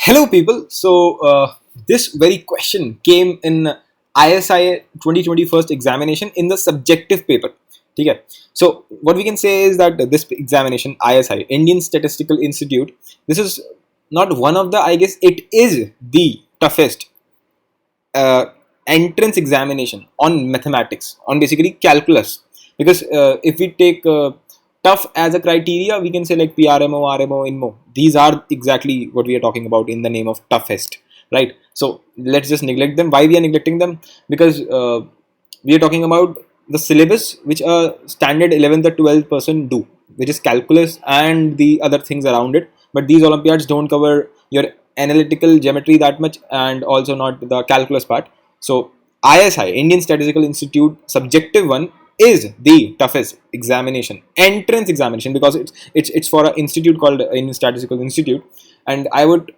Hello people. This very question came in ISI 2021 examination in the subjective paper. Okay. So what we can say is that this examination, ISI, Indian Statistical Institute, this is not one of the, I guess it is the toughest uh, entrance examination on mathematics, on basically calculus. Because if we take tough as a criteria, we can say like PRMO, RMO, INMO. These are exactly what we are talking about in the name of toughest, right? So let's just neglect them. Why we are neglecting them? Because we are talking about the syllabus which a standard 11th or 12th person do, which is calculus and the other things around it. But these Olympiads don't cover your analytical geometry that much, and also not the calculus part. So ISI, Indian Statistical Institute, subjective one is the toughest examination, entrance examination, because it's for an institute called Indian Statistical Institute. And I would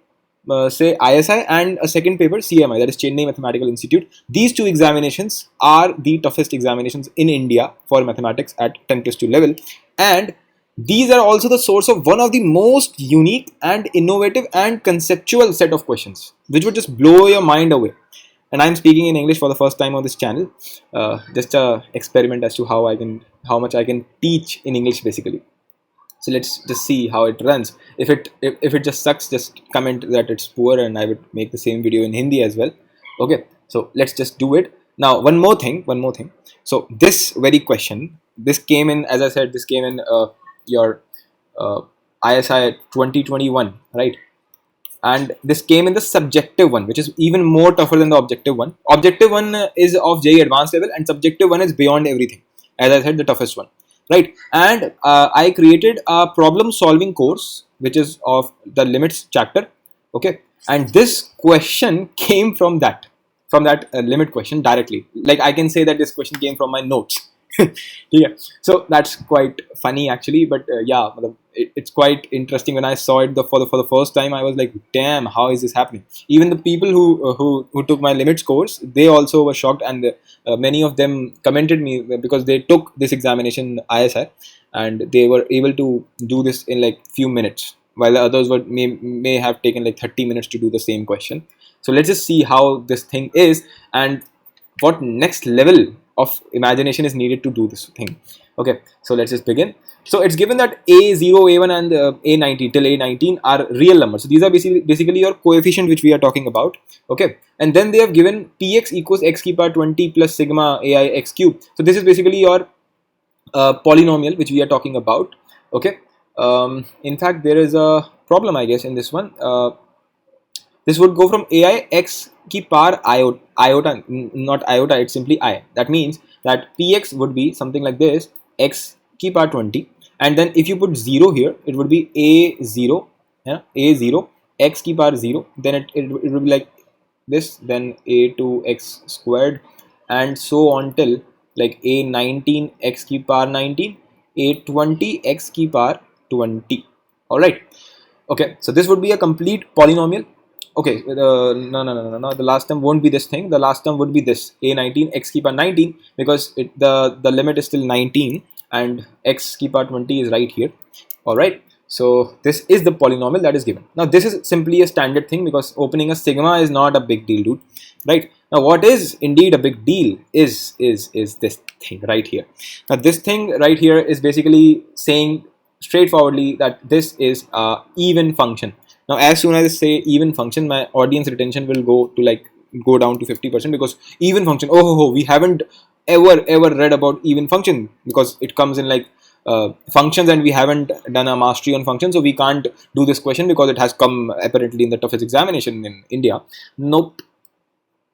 say ISI and a second paper, CMI, that is Chennai Mathematical Institute. These two examinations are the toughest examinations in India for mathematics at 10+2 level, and these are also the source of one of the most unique and innovative and conceptual set of questions, which would just blow your mind away. And I'm speaking in English for the first time on this channel, just a experiment as to how much I can teach in English basically. So let's just see how it runs. If it just sucks, just comment that it's poor, and I would make the same video in Hindi as well. Okay, so let's just do it. Now, one more thing. So this very question, this came in, as I said, this came in your ISI 2021, right? And this came in the subjective one, which is even more tougher than the objective one. Objective one is of JEE Advanced level, and subjective one is beyond everything. As I said, the toughest one, right? And I created a problem solving course which is of the limits chapter. Okay, and this question came from that limit question directly. Like, I can say that this question came from my notes. Yeah, so that's quite funny actually, but yeah, it's quite interesting. When I saw it for the first time, I was like, damn, how is this happening? Even the people who took my limits course, they also were shocked, and many of them commented me because they took this examination ISI, and they were able to do this in like few minutes, while the others may have taken like 30 minutes to do the same question. So let's just see how this thing is, and what next level of imagination is needed to do this thing. Okay, so let's just begin. So it's given that A0, A1 and A90 till A19 are real numbers. So these are basically your coefficient which we are talking about. Okay, and then they have given Px equals x ki power 20 plus sigma ai x cube. So this is basically your polynomial which we are talking about. Okay, in fact there is a problem, I guess, in this one. This would go from ai x ki power iota, not iota, it's simply I. That means that Px would be something like this, x ki power 20, and then if you put 0 here, it would be A0, yeah, A0 x ki power 0, then it would be like this, then A2x squared, and so on till like A19 x ki power 19, A20 x ki power 20. All right. Okay, so this would be a complete polynomial. Okay, no, the last term won't be this thing. The last term would be this, A19 x ki power 19, because the limit is still 19 and x ki power 20 is right here. All right, so this is the polynomial that is given. Now this is simply a standard thing, because opening a sigma is not a big deal, dude. Right, now what is indeed a big deal is this thing right here. Now this thing right here is basically saying straightforwardly that this is a even function. Now, as soon as I say even function, my audience retention will go down to 50%, because even function, we haven't ever read about even function, because it comes in like functions, and we haven't done a mastery on functions, so we can't do this question because it has come apparently in the toughest examination in India. Nope,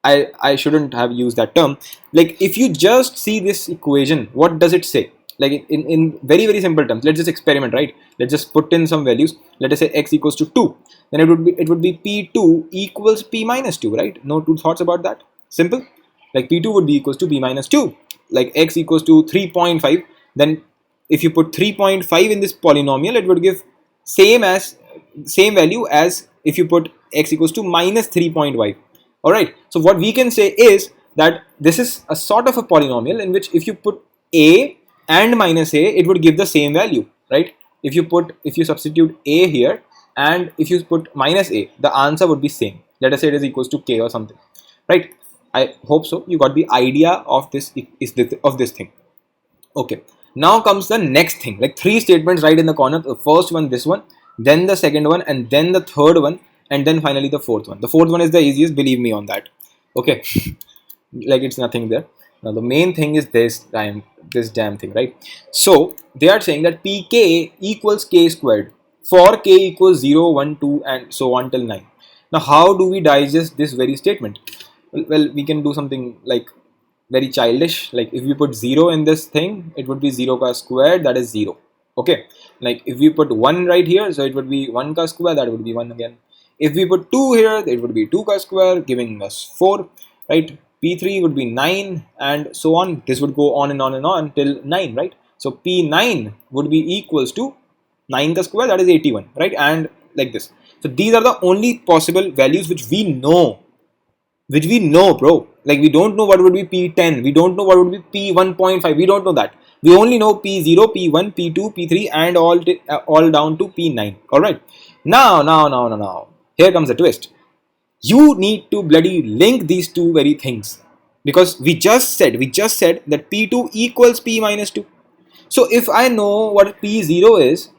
I shouldn't have used that term. Like, if you just see this equation, what does it say? Like, in very simple terms, let's just experiment, right? Let's just put in some values. Let us say x equals to 2, then it would be p2 equals p minus 2, right? No two thoughts about that. Simple. Like, p2 would be equals to p minus 2. Like, x equals to 3.5, then if you put 3.5 in this polynomial, it would give same value as if you put x equals to minus 3.5. all right, so what we can say is that this is a sort of a polynomial in which if you put a and minus a, it would give the same value, right? If you substitute a here, and if you put minus a, the answer would be same. Let us say it is equals to k or something, right? I hope so you got the idea of this of this thing. Okay, now comes the next thing, like three statements right in the corner. The first one, this one, then the second one, and then the third one, and then finally the fourth one. The fourth one is the easiest, believe me on that. Okay, like it's nothing there. Now the main thing is this damn thing, right? So they are saying that pk equals k squared for k equals 0, 1, 2, and so on till 9. Now how do we digest this very statement? Well, we can do something like very childish. Like if we put 0 in this thing, it would be 0 ka square, that is 0. Okay, like if we put 1 right here, so it would be 1 ka square, that would be 1 again. If we put 2 here, it would be 2 ka square, giving us 4, right? P3 would be 9, and so on. This would go on and on and on till 9, right? So P9 would be equals to 9 ka square, that is 81, right? And like this. So these are the only possible values which we know, bro. Like we don't know what would be P10, we don't know what would be P1.5, we don't know that. We only know P0, P1, P2, P3, and all down to P9. All right. Now, here comes the twist. You need to bloody link these two very things, because we just said that P2 equals P minus 2. So if I know what P0 is,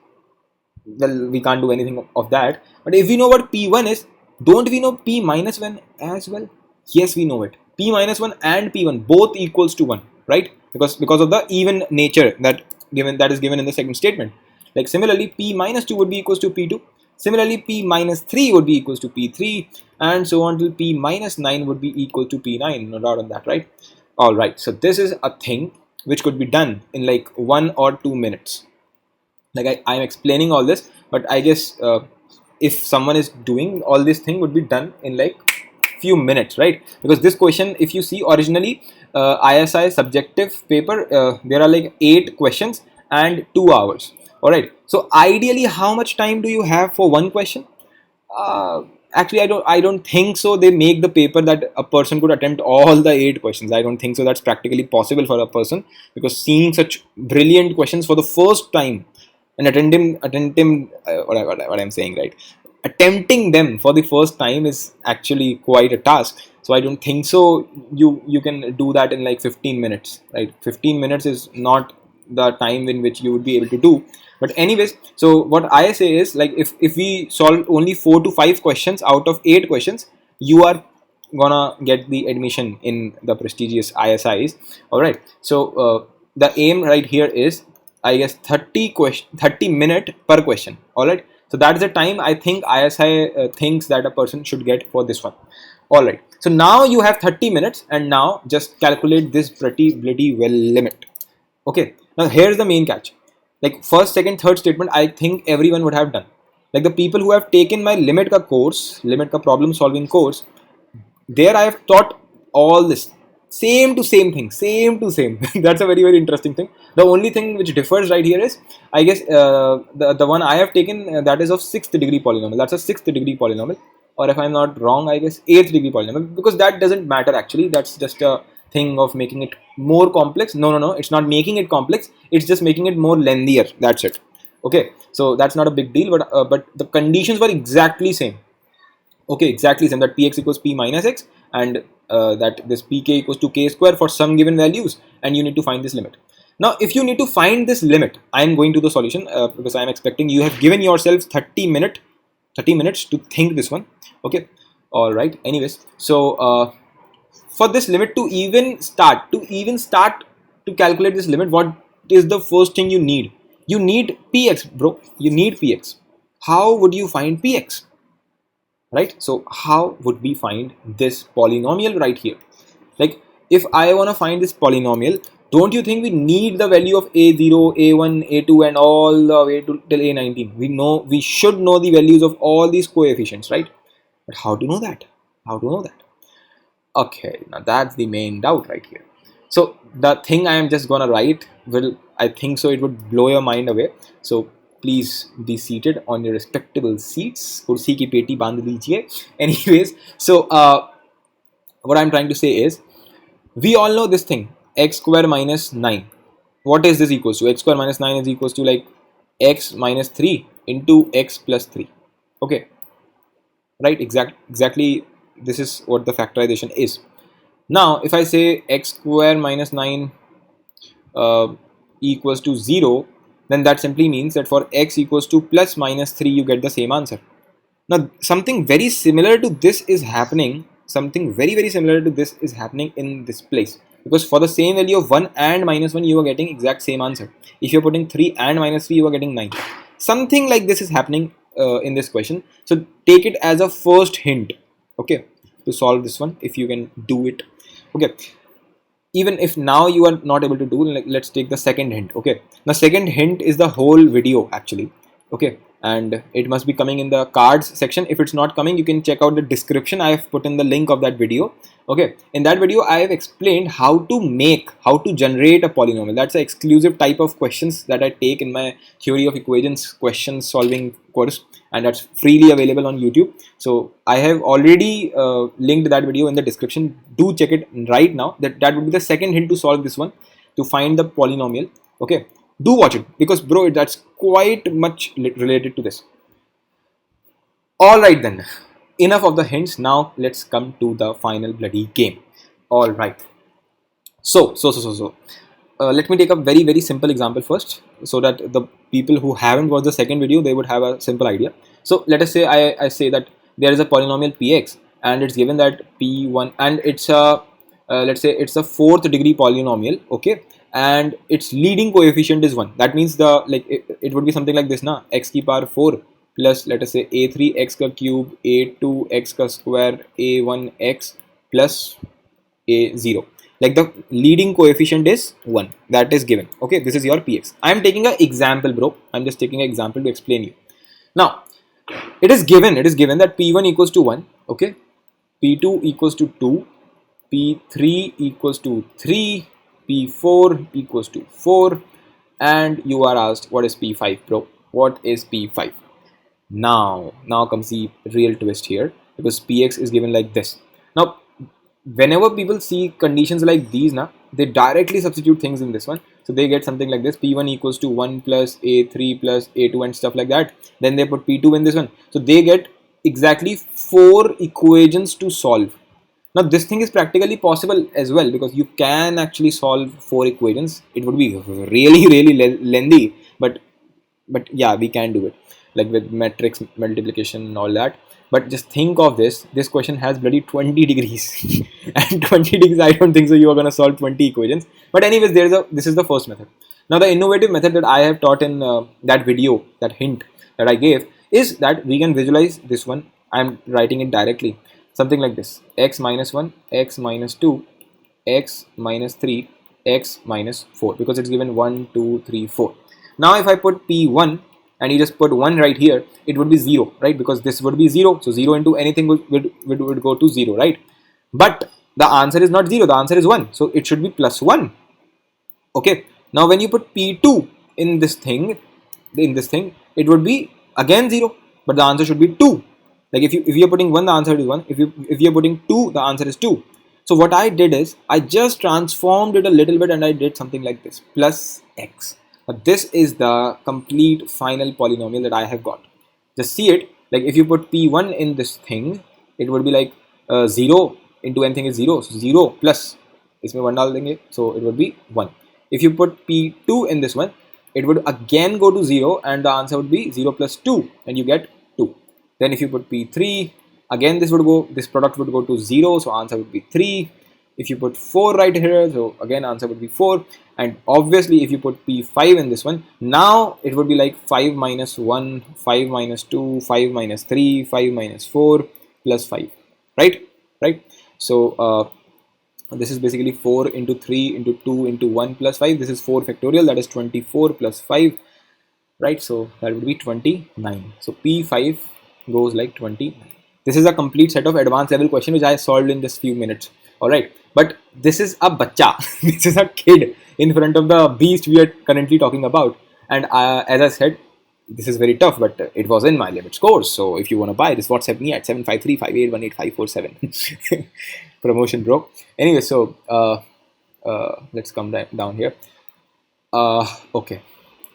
well, we can't do anything of that. But if we know what P1 is, don't we know P minus 1 as well? Yes, we know it. P minus 1 and P1 both equals to 1, right? Because of the even nature that is given in the second statement. Like similarly, P minus 2 would be equals to P2. Similarly, P minus 3 would be equals to P3, and so on till P minus 9 would be equal to P9. No doubt on that, right? All right. So this is a thing which could be done in like 1 or 2 minutes. Like I'm explaining all this, but I guess if someone is doing all this thing, would be done in like few minutes, right? Because this question, if you see originally ISI subjective paper, there are like 8 questions and 2 hours. All right. So ideally, how much time do you have for one question? Actually, I don't think so. They make the paper that a person could attempt all the 8 questions. I don't think so. That's practically possible for a person, because seeing such brilliant questions for the first time and attempting what I'm saying, right? Attempting them for the first time is actually quite a task. So I don't think so you can do that in like 15 minutes, right? 15 minutes is not the time in which you would be able to do. But anyways, so what I say is, like if we solve only 4 to 5 questions out of 8 questions, you are gonna get the admission in the prestigious ISIs. All right. So the aim right here is, I guess, 30 minute per question. All right. So that is the time I think ISI thinks that a person should get for this one. All right. So now you have 30 minutes, and now just calculate this pretty bloody well limit. Okay. Now here's the main catch. Like first, second, third statement, I think everyone would have done. Like the people who have taken my limit ka problem solving course, there I have taught all this same to same thing, That's a very, very interesting thing. The only thing which differs right here is, I guess, the one I have taken, that is of 6th degree polynomial. That's a 6th degree polynomial, or if I'm not wrong, I guess 8th degree polynomial, because that doesn't matter actually. That's just a thing of making it more complex. No, it's not making it complex, it's just making it more lengthier. That's it. Okay, so that's not a big deal, but the conditions were exactly same. Okay, exactly same, that px equals p minus x, and that this pk equals to k square for some given values, and you need to find this limit. Now if you need to find this limit, I am going to the solution, because I am expecting you have given yourself 30 minutes to think this one. Okay, all right. Anyways, so for this limit to even start to calculate this limit, what is the first thing you need? You need px, bro. You need px. How would you find px? Right? So how would we find this polynomial right here? Like if I want to find this polynomial, don't you think we need the value of a0, a1, a2, and all the way to till a19? We should know the values of all these coefficients, right? But how to know that? Okay, now that's the main doubt right here. So the thing I am just gonna write I think so it would blow your mind away. So please be seated on your respectable seats. Kursi ki peti bandh lijiye. Anyways, so what I'm trying to say is, we all know this thing, x square minus 9. What is this equals to? X square minus 9 is equals to like x minus 3 into x plus 3. Okay, right? Exactly. This is what the factorization is. Now, if I say x square minus 9 uh, equals to 0, then that simply means that for x equals to plus minus 3, you get the same answer. Now, something very similar to this is happening. Something very similar to this is happening in this place, because for the same value of 1 and minus 1, you are getting exact same answer. If you're putting 3 and minus 3, you are getting 9. Something like this is happening in this question. So take it as a first hint, okay, to solve this one, if you can do it. Okay, even if now you are not able to do, like, let's take the second hint. Okay, the second hint is the whole video actually. Okay, and it must be coming in the cards section. If it's not coming, you can check out the description. I have put in the link of that video. Okay, in that video I have explained how to generate a polynomial. That's an exclusive type of questions that I take in my theory of equations question solving course, and that's freely available on YouTube. So I have already linked that video in the description. Do check it right now. That would be the second hint to solve this one, to find the polynomial. Okay, do watch it, because bro, that's quite much related to this. All right then, enough of the hints. Now let's come to the final bloody game. All right. So, let me take a very simple example first, so that the people who haven't watched the second video, they would have a simple idea. So let us say I say that there is a polynomial px, and it's given that p1, and it's a let's say it's a fourth degree polynomial. Okay, and its leading coefficient is 1. That means the, like, it would be something like this na, x ki power 4 plus, let us say, a3 x ka cube, a2 x ka square, a1 x plus a0. Like the leading coefficient is 1, that is given. Okay, this is your px. I am taking an example, bro. I'm just taking an example to explain you. Now it is given that p1 equals to 1. Okay, p2 equals to 2, p3 equals to 3, p4 equals to 4, and you are asked what is p5, bro. What is p5? Now comes the real twist here, because px is given like this. Now whenever people see conditions like these now, they directly substitute things in this one. So they get something like this: p1 equals to 1 plus a3 plus a2 and stuff like that. Then they put p2 in this one, so they get exactly 4 equations to solve. Now this thing is practically possible as well, because you can actually solve 4 equations. It would be really lengthy, but yeah, we can do it, like with matrix multiplication and all that. But just think of this question has bloody 20 degrees and 20 degrees, I don't think so you are going to solve 20 equations. But anyways, this is the first method. Now the innovative method that I have taught in that video, that hint that I gave, is that we can visualize this one. I'm writing it directly, something like this: x minus 1, x minus 2, x minus 3, x minus 4, because it's given 1 2 3 4. Now if I put p1 and you just put 1 right here, it would be 0, right? Because this would be 0, so 0 into anything would go to 0, right? But the answer is not 0, the answer is 1, so it should be plus 1. Okay, now when you put p2 in this thing, it would be again 0, but the answer should be 2. Like if you're putting 1, the answer is 1. If you're putting 2, the answer is 2. So what I did is I just transformed it a little bit, and I did something like this: plus x. Now this is the complete final polynomial that I have got. Just see it. Like if you put p1 in this thing, it would be like 0 into anything is 0, so 0 plus इसमें 1 डाल देंगे, so it would be 1. If you put p2 in this one, it would again go to 0, and the answer would be 0 plus 2, and you get 2. Then if you put p3, again this product would go to 0, so answer would be 3. If you put 4 right here, so again answer would be 4. And obviously if you put p5 in this one, now it would be like 5 minus 1, 5 minus 2, 5 minus 3, 5 minus 4 plus 5, right? So this is basically 4 into 3 into 2 into 1 plus 5. This is 4 factorial, that is 24 plus 5, right? So that would be 29. So p5 goes like 29. This is a complete set of advanced level question which I solved in just few minutes. All right, but this is a bacha. This is a kid in front of the beast we are currently talking about. And as I said, this is very tough, but it was in my limits course. So if you want to buy this, WhatsApp me at 753-581-8547. Promotion, bro. Anyway, so let's come down here. Okay.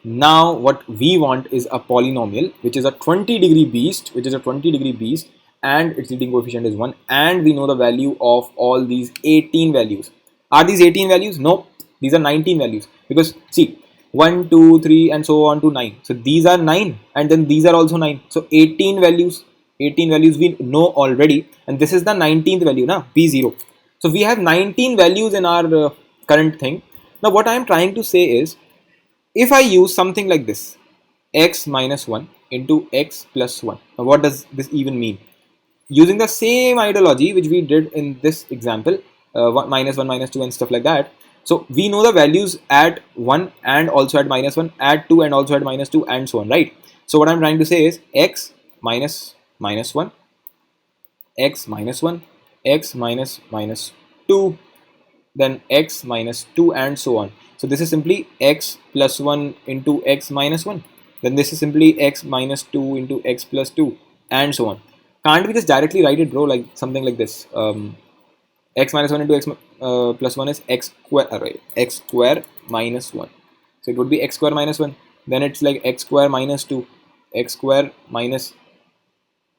Now what we want is a polynomial which is a 20-degree beast, and its leading coefficient is 1, and we know the value of all these 18 values. Are these 18 values? No, these are 19 values, because see, 1 2 3 and so on to 9, so these are 9, and then these are also 9, so 18 values we know already, and this is the 19th value na, p0. So we have 19 values in our current thing. Now what I am trying to say is, if I use something like this, x minus 1 into x plus 1, now what does this even mean? Using the same ideology which we did in this example, minus 1, minus 2 and stuff like that. So we know the values at 1 and also at minus 1, at 2 and also at minus 2 and so on, right? So what I'm trying to say is x minus minus 1, x minus 1, x minus 2, then x minus 2 and so on. So this is simply x plus 1 into x minus 1. Then this is simply x minus 2 into x plus 2 and so on. Can't we just directly write it, bro, like something like this? X minus 1 into x plus 1 is x square, right? X square minus 1. So it would be x square minus 1. Then it's like x square minus 2, x square minus,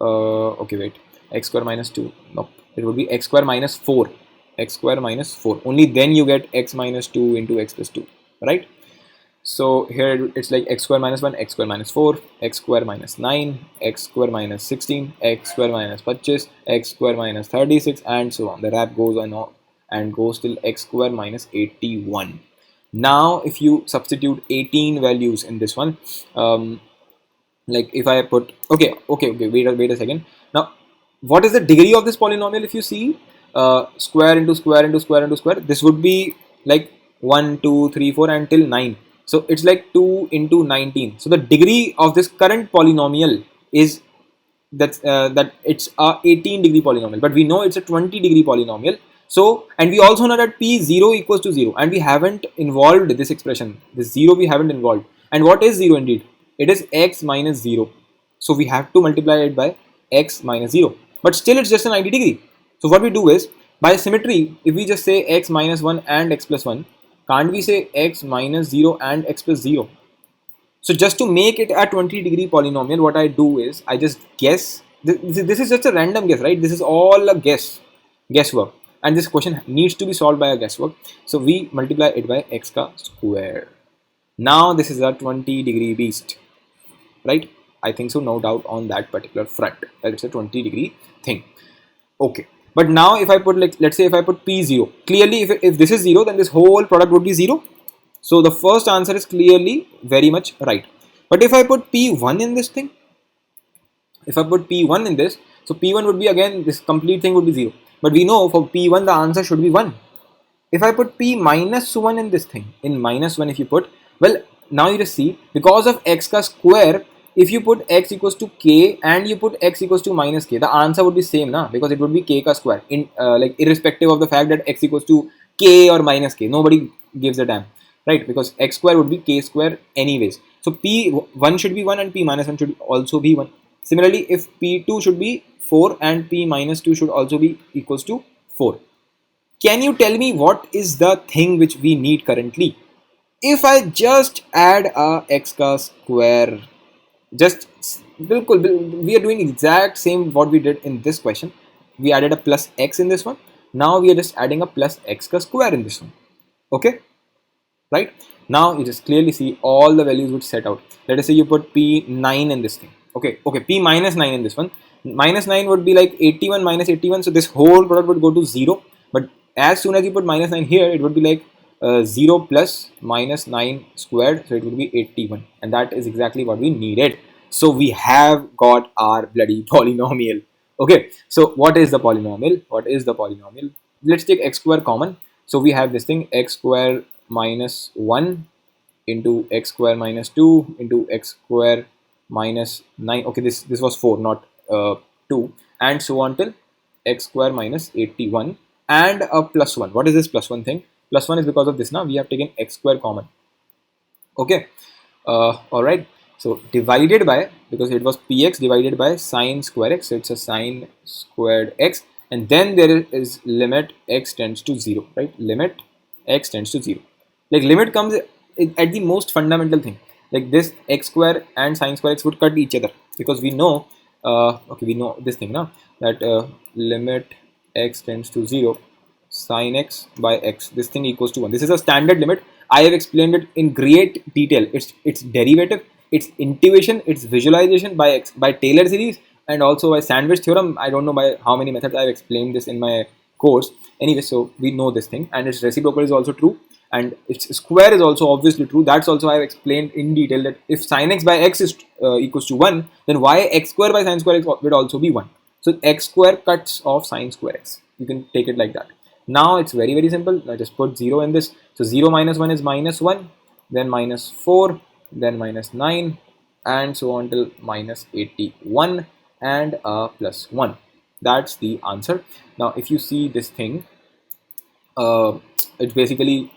okay, wait, x square minus 2. Nope. It would be x square minus 4. X square minus 4. Only then you get x minus 2 into x plus 2, right? So here it's like x square minus 1, x square minus 4, x square minus 9, x square minus 16, x square minus 25, x square minus 36, and so on. The rap goes on and goes till x square minus 81. Now if you substitute 18 values in this one, like if I put, okay, wait a second. Now what is the degree of this polynomial? If you see, square into square into square into square, this would be like 1 2 3 4 until 9, so it's like 2 into 19. So the degree of this current polynomial is that it's a 18-degree polynomial, but we know it's a 20-degree polynomial. So, and we also know that p0 equals to 0, and we haven't involved this expression, this 0 we haven't involved. And what is 0 indeed? It is x minus 0. So we have to multiply it by x minus 0, but still it's just a 90-degree. So what we do is, by symmetry, if we just say x minus 1 and x plus 1, can't we say x minus 0 and x plus 0? So just to make it a 20-degree polynomial, what I do is I just guess. This is just a random guess, right? This is all a guesswork, and this question needs to be solved by a guesswork. So we multiply it by x ka square. Now this is a 20-degree beast, right? I think so, no doubt on that particular front, that it's a 20-degree thing. Okay. But now if I put, like, let's say if I put p0, clearly if this is 0, then this whole product would be 0. So the first answer is clearly very much right. But if I put p1 in this thing, if I put p1 in this, so p1 would be, again, this complete thing would be 0. But we know for p1 the answer should be 1. If I put p minus 1 in this thing, in minus 1 if you put, well, now you just see, because of x ka square, if you put x equals to k and you put x equals to minus k, the answer would be same na, because it would be k ka square, in like irrespective of the fact that x equals to k or minus k, nobody gives a damn, right? Because x square would be k square anyways. So p1 should be 1 and p minus 1 should also be 1. Similarly, if p2 should be 4 and p minus 2 should also be equals to 4. Can you tell me what is the thing which we need currently? If I just add a x ka square, just we are doing exact same what we did in this question. We added a plus x in this one. Now we are just adding a plus x ka square in this one. Okay, right? Now you just clearly see all the values would set out. Let us say you put p9 in this thing. Okay, p minus 9 in this one. Minus 9 would be like 81 minus 81. So this whole product would go to 0. But as soon as you put minus 9 here, it would be like 0 plus minus 9 squared, so it would be 81, and that is exactly what we needed. So we have got our bloody polynomial. Okay, so what is the polynomial? Let's take x square common. So we have this thing, x square minus 1 into x square minus 2 into x square minus 9. Okay, this was 4, not 2, and so on till x square minus 81, and a plus 1. What is this plus 1 thing? Plus 1 is because of this now, we have taken x square common. Okay, all right. So divided by, because it was px divided by sine square x, so it's a sine squared x, and then there is limit x tends to 0, right? Limit x tends to 0. Like limit comes at the most fundamental thing. like this x square and sin square x would cut each other, because we know okay, we know this thing now, that limit x tends to 0 sin x by x, this thing equals to 1. This is a standard limit. I have explained it in great detail, its derivative, its intuition, its visualization by Taylor series, and also by Sandwich theorem. I don't know by how many methods I've explained this in my course. Anyway, so we know this thing, and its reciprocal is also true, and its square is also obviously true. That's also I've explained in detail, that if sin x by x is equals to 1, then why x square by sin square x would also be 1. So x square cuts off sin square x. You can take it like that. Now it's very, very simple. I just put 0 in this. So 0 minus 1 is minus 1, then minus 4, then minus 9, and so on till minus 81 and plus 1. That's the answer. Now if you see this thing, it's basically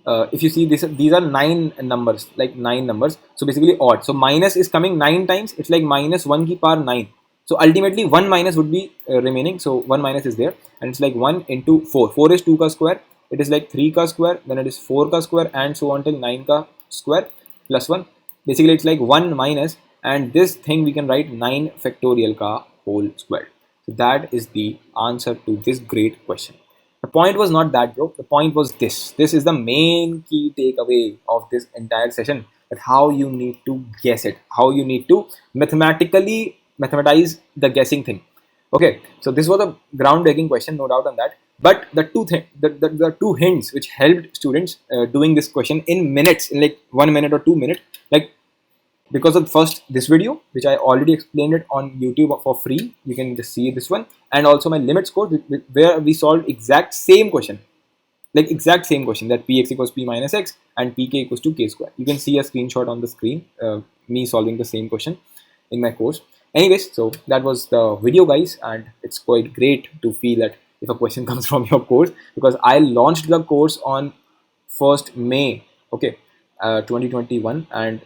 if you see this, these are 9 numbers, like 9 numbers, so basically odd. So minus is coming 9 times. It's like minus 1 ki power 9. So ultimately 1 minus would be remaining. So 1 minus is there, and it's like 1 into 4. 4 is 2 ka square. It is like 3 ka square. Then it is 4 ka square, and so on till 9 ka square plus 1. Basically it's like 1 minus, and this thing we can write 9 factorial ka whole square. So that is the answer to this great question. The point was not that, bro. The point was this. This is the main key takeaway of this entire session, that how you need to guess it, how you need to mathematize the guessing thing. Okay, so this was a groundbreaking question, no doubt on that. But the two hints which helped students doing this question in minutes, in like 1 minute or 2 minutes, like because of first this video, which I already explained it on YouTube for free. You can just see this one, and also my limits course, where we solved exact same question, like exact same question, that px equals p minus x and pk equals to k square. You can see a screenshot on the screen, me solving the same question in my course. Anyways, so that was the video, guys, and it's quite great to feel that if a question comes from your course, because I launched the course on 1st May, okay, 2021, and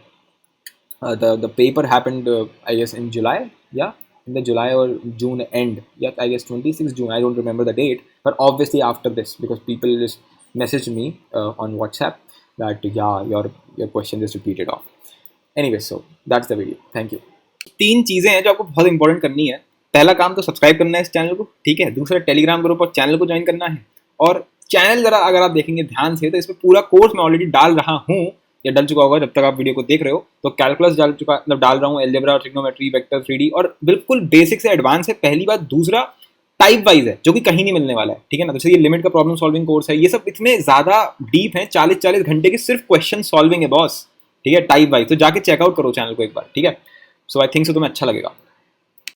the paper happened I guess in July, yeah, in the July or June end, yeah, I guess 26 June, I don't remember the date, but obviously after this, because people just messaged me on WhatsApp that yeah, your question is repeated off. Anyway, so that's the video. Thank you. 3 चीजें हैं जो आपको बहुत important करनी है. पहला काम तो सब्सक्राइब करना है इस चैनल को, ठीक है. दूसरा टेलीग्राम ग्रुप और चैनल को ज्वाइन करना है. और चैनल जरा अगर आप देखेंगे ध्यान से, तो इसमें पूरा कोर्स मैं ऑलरेडी डाल रहा हूँ, या डल चुका होगा जब तक आप वीडियो को देख रहे हो. तो कैलकुलस डाल चुका, मतलब डाल रहा हूँ, अलजेब्रा, ट्रिग्नोमेट्री, वेक्टर, 3D, और बिल्कुल बेसिक से एडवांस है. पहली बात. दूसरा टाइप वाइज है, जो कि कहीं नहीं मिलने वाला है, ठीक है ना. जैसे ये लिमिट का प्रॉब्लम सॉल्विंग कोर्स है, ये सब इतने ज्यादा डीप है, 40-40 घंटे के सिर्फ क्वेश्चन सॉल्विंग है बॉस, ठीक है, टाइप वाइज. तो जाके चेकआउट करो चैनल को एक बार, ठीक है. सो आई थिंक सो तुम्हें अच्छा लगेगा.